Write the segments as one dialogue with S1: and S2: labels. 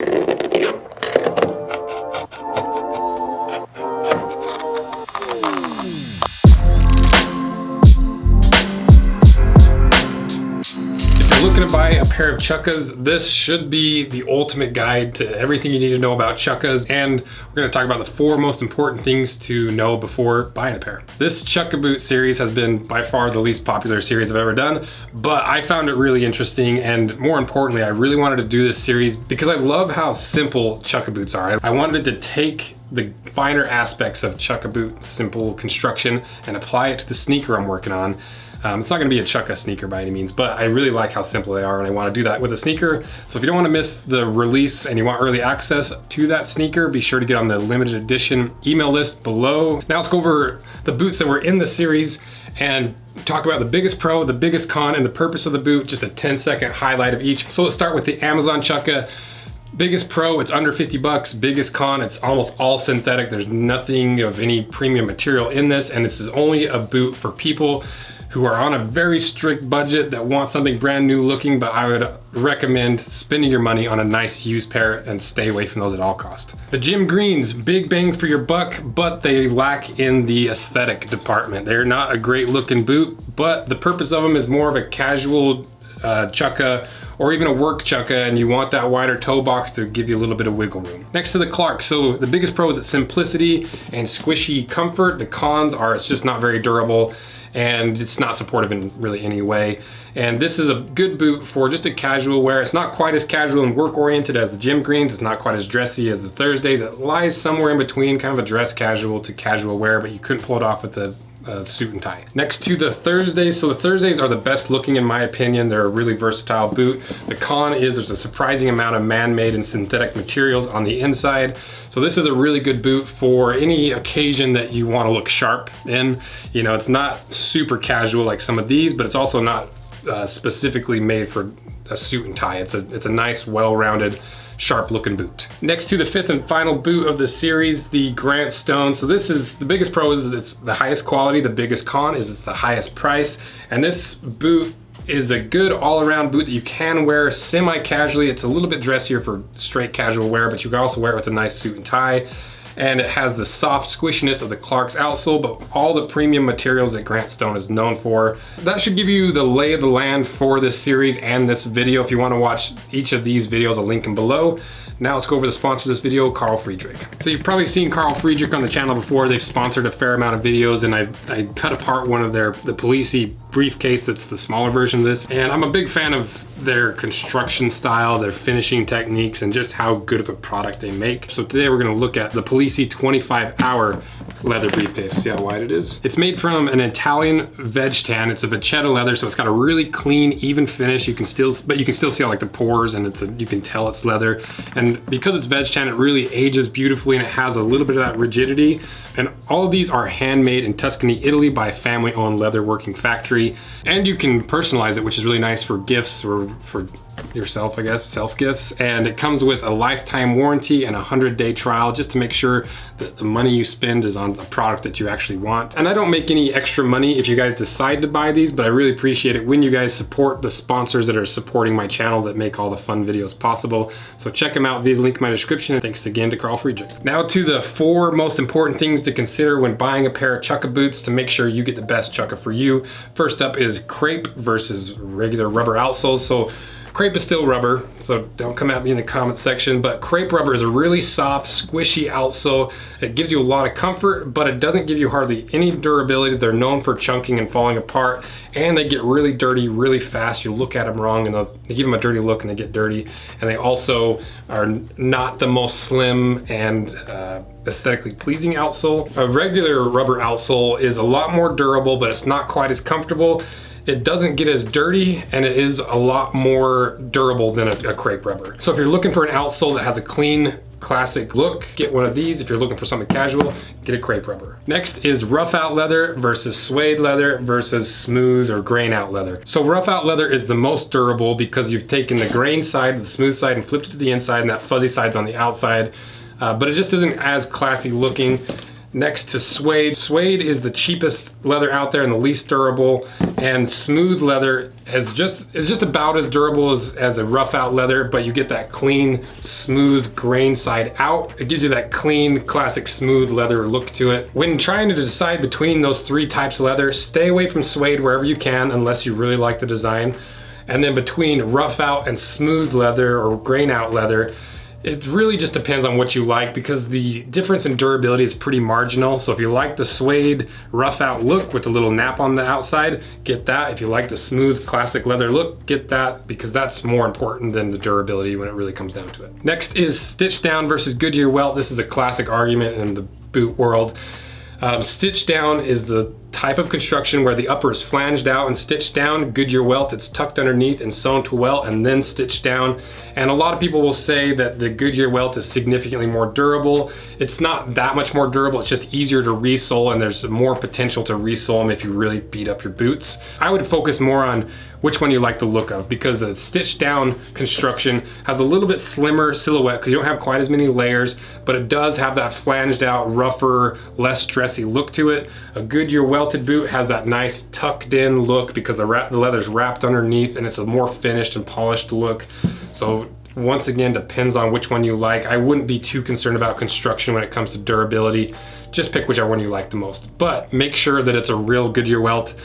S1: Looking to buy a pair of Chukkas, this should be the ultimate guide to everything you need to know about Chukkas, and we're going to talk about the 4 most important things to know before buying a pair. This Chukka boot series has been by far the least popular series I've ever done, but I found it really interesting, and more importantly, I really wanted to do this series because I love how simple Chukka boots are. I wanted to take the finer aspects of Chukka boot simple construction and apply it to the sneaker I'm working on. It's not going to be a Chukka sneaker by any means, but I really like how simple they are, and I want to do that with a sneaker. So if you don't want to miss the release and you want early access to that sneaker, be sure to get on the limited edition email list below. Now let's go over the boots that were in the series and talk about the biggest pro, the biggest con, and the purpose of the boot, just a 10-second highlight of each. So let's start with the Amazon Chukka. Biggest pro, it's under 50 bucks. Biggest con, it's almost all synthetic. There's nothing of any premium material in this, and this is only a boot for people who are on a very strict budget that want something brand new looking, but I would recommend spending your money on a nice used pair and stay away from those at all costs. The Gym Greens, big bang for your buck, but they lack in the aesthetic department. They're not a great looking boot, but the purpose of them is more of a casual Chukka or even a work Chukka, and you want that wider toe box to give you a little bit of wiggle room. Next to the Clark, so the biggest pro is its simplicity and squishy comfort. The cons are it's just not very durable, and it's not supportive in really any way. And this is a good boot for just a casual wear. It's not quite as casual and work oriented as the Gym Greens. It's not quite as dressy as the Thursdays. It lies somewhere in between, kind of a dress casual to casual wear, but you couldn't pull it off with the suit and tie. Next to the Thursdays, so the Thursdays are the best looking in my opinion. They're a really versatile boot. The con is there's a surprising amount of man-made and synthetic materials on the inside. So this is a really good boot for any occasion that you want to look sharp in. You know, it's not super casual like some of these, but it's also not specifically made for a suit and tie. It's a nice, well-rounded, sharp looking boot. Next to the 5th and final boot of the series, the Grant Stone. So this is the biggest pro is it's the highest quality. The biggest con is it's the highest price. And this boot is a good all-around boot that you can wear semi-casually. It's a little bit dressier for straight casual wear, but you can also wear it with a nice suit and tie. And it has the soft squishiness of the Clark's outsole, but all the premium materials that Grant Stone is known for. That should give you the lay of the land for this series and this video. If you want to watch each of these videos, I'll link them below. Now let's go over the sponsor of this video, Carl Friedrik. So you've probably seen Carl Friedrik on the channel before. They've sponsored a fair amount of videos, and I cut apart one of the Policey briefcase that's the smaller version of this. And I'm a big fan of their construction style, their finishing techniques, and just how good of a product they make. So today we're gonna look at the Policey 25-hour leather briefcase. See how wide it is? It's made from an Italian veg tan. It's a vachetta leather, so it's got a really clean, even finish. You can still see all like the pores, and you can tell it's leather. And because it's veg tan, it really ages beautifully, and it has a little bit of that rigidity. And all of these are handmade in Tuscany, Italy by a family-owned leather-working factory. And you can personalize it, which is really nice for gifts or for yourself, I guess, self-gifts. And it comes with a lifetime warranty and a 100-day trial just to make sure that the money you spend is on the product that you actually want. And I don't make any extra money if you guys decide to buy these, but I really appreciate it when you guys support the sponsors that are supporting my channel that make all the fun videos possible. So check them out via the link in my description. And thanks again to Carl Friedrik. Now to the 4 most important things to consider when buying a pair of Chukka boots to make sure you get the best Chukka for you. First up is crepe versus regular rubber outsoles. So crepe is still rubber, so don't come at me in the comment section, but crepe rubber is a really soft, squishy outsole. It gives you a lot of comfort, but it doesn't give you hardly any durability. They're known for chunking and falling apart, and they get really dirty really fast. You look at them wrong, and they give them a dirty look, and they get dirty. And they also are not the most slim and aesthetically pleasing outsole. A regular rubber outsole is a lot more durable, but it's not quite as comfortable. It doesn't get as dirty, and it is a lot more durable than a crepe rubber. So if you're looking for an outsole that has a clean, classic look, get one of these. If you're looking for something casual, get a crepe rubber. Next is rough out leather versus suede leather versus smooth or grain out leather. So rough out leather is the most durable because you've taken the grain side, the smooth side, and flipped it to the inside, and that fuzzy side's on the outside. But it just isn't as classy looking. next to suede. Suede is the cheapest leather out there and the least durable, and smooth leather is just about as durable as a rough out leather, but you get that clean, smooth grain side out. It gives you that clean, classic smooth leather look to it. When trying to decide between those three types of leather, stay away from suede wherever you can unless you really like the design. And then between rough out and smooth leather or grain out leather, it really just depends on what you like, because the difference in durability is pretty marginal. So if you like the suede rough out look with a little nap on the outside, get that. If you like the smooth classic leather look, get that, because that's more important than the durability when it really comes down to it. Next is Stitchdown versus Goodyear welt. This is a classic argument in the boot world. Stitchdown is the type of construction where the upper is flanged out and stitched down. Goodyear welt, it's tucked underneath and sewn to welt and then stitched down. And a lot of people will say that the Goodyear welt is significantly more durable. It's not that much more durable, it's just easier to resole, and there's more potential to resole them if you really beat up your boots. I would focus more on which one you like the look of, because a stitched down construction has a little bit slimmer silhouette because you don't have quite as many layers, but it does have that flanged out, rougher, less dressy look to it. A Goodyear welted boot has that nice tucked in look because the leather's wrapped underneath, and it's a more finished and polished look. So once again, depends on which one you like. I wouldn't be too concerned about construction when it comes to durability. Just pick whichever one you like the most, but make sure that it's a real Goodyear welt,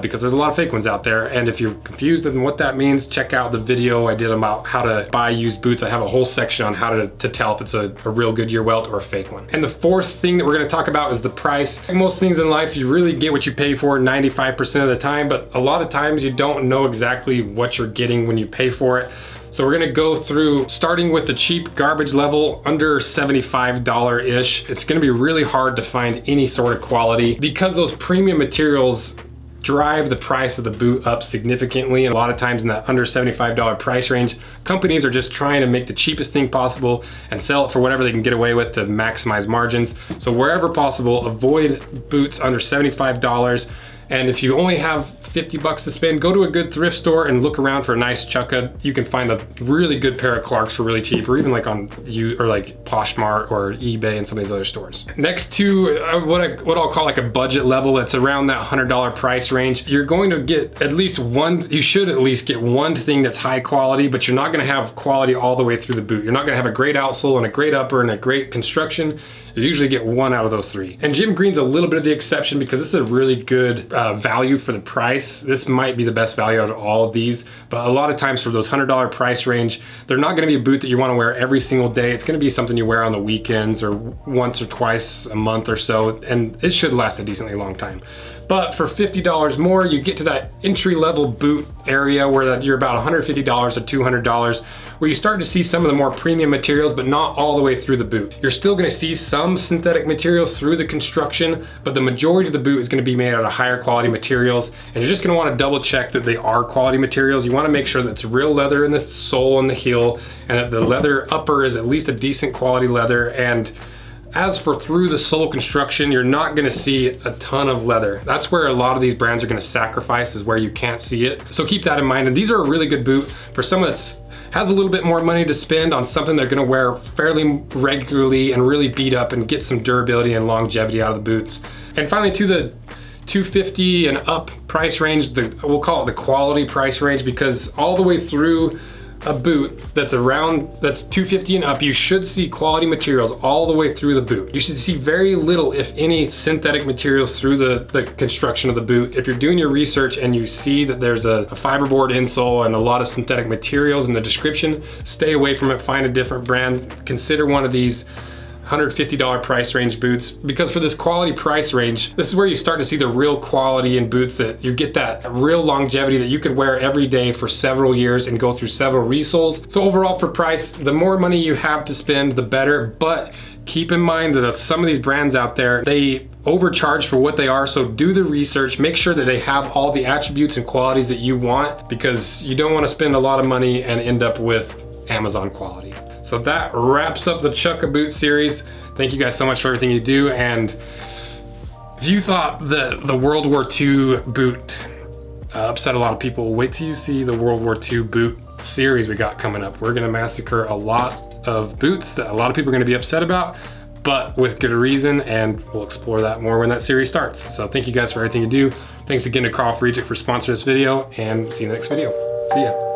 S1: because there's a lot of fake ones out there. And if you're confused on what that means, check out the video I did about how to buy used boots. I have a whole section on how to tell if it's a real Goodyear welt or a fake one. And the fourth thing that we're gonna talk about is the price. Like most things in life, you really get what you pay for 95% of the time, but a lot of times you don't know exactly what you're getting when you pay for it. So we're gonna go through, starting with the cheap garbage level, under $75-ish. It's gonna be really hard to find any sort of quality because those premium materials drive the price of the boot up significantly. And a lot of times in that under $75 price range, companies are just trying to make the cheapest thing possible and sell it for whatever they can get away with to maximize margins. So wherever possible, avoid boots under $75. And if you only have 50 bucks to spend, go to a good thrift store and look around for a nice Chukka. You can find a really good pair of Clarks for really cheap, or even like on like Poshmark or eBay and some of these other stores. Next to what I'll call like a budget level, it's around that $100 price range. You're going to get at least one, you should at least get one thing that's high quality, but you're not gonna have quality all the way through the boot. You're not gonna have a great outsole and a great upper and a great construction. You usually get one out of those three. And Jim Green's a little bit of the exception because this is a really good value for the price. This might be the best value out of all of these, but a lot of times for those $100 price range, they're not gonna be a boot that you wanna wear every single day. It's gonna be something you wear on the weekends or once or twice a month or so, and it should last a decently long time. But for $50 more, you get to that entry-level boot area where you're about $150 to $200, where you start to see some of the more premium materials, but not all the way through the boot. You're still gonna see some synthetic materials through the construction, but the majority of the boot is gonna be made out of higher quality materials, and you're just gonna wanna double check that they are quality materials. You wanna make sure that it's real leather in the sole and the heel, and that the leather upper is at least a decent quality leather. And as for through the sole construction, you're not gonna see a ton of leather. That's where a lot of these brands are gonna sacrifice, is where you can't see it. So keep that in mind. And these are a really good boot for someone that's has a little bit more money to spend on something they're gonna wear fairly regularly and really beat up and get some durability and longevity out of the boots. And finally, to the $250 and up price range, we'll call it the quality price range, because all the way through a boot that's $250 and up, you should see quality materials all the way through the boot. You should see very little, if any, synthetic materials through the construction of the boot. If you're doing your research and you see that there's a fiberboard insole and a lot of synthetic materials in the description, stay away from it, find a different brand. Consider one of these $150 price range boots, because for this quality price range, this is where you start to see the real quality in boots, that you get that real longevity that you could wear every day for several years and go through several resoles. So overall, for price, the more money you have to spend, the better. But keep in mind that some of these brands out there, they overcharge for what they are. So do the research, make sure that they have all the attributes and qualities that you want, because you don't want to spend a lot of money and end up with Amazon quality. So that wraps up the Chukka boot series. Thank you guys so much for everything you do. And if you thought that the World War II boot upset a lot of people, wait till you see the World War II boot series we got coming up. We're gonna massacre a lot of boots that a lot of people are gonna be upset about, but with good reason, and we'll explore that more when that series starts. So thank you guys for everything you do. Thanks again to Friedrik for sponsoring this video, and see you in the next video. See ya.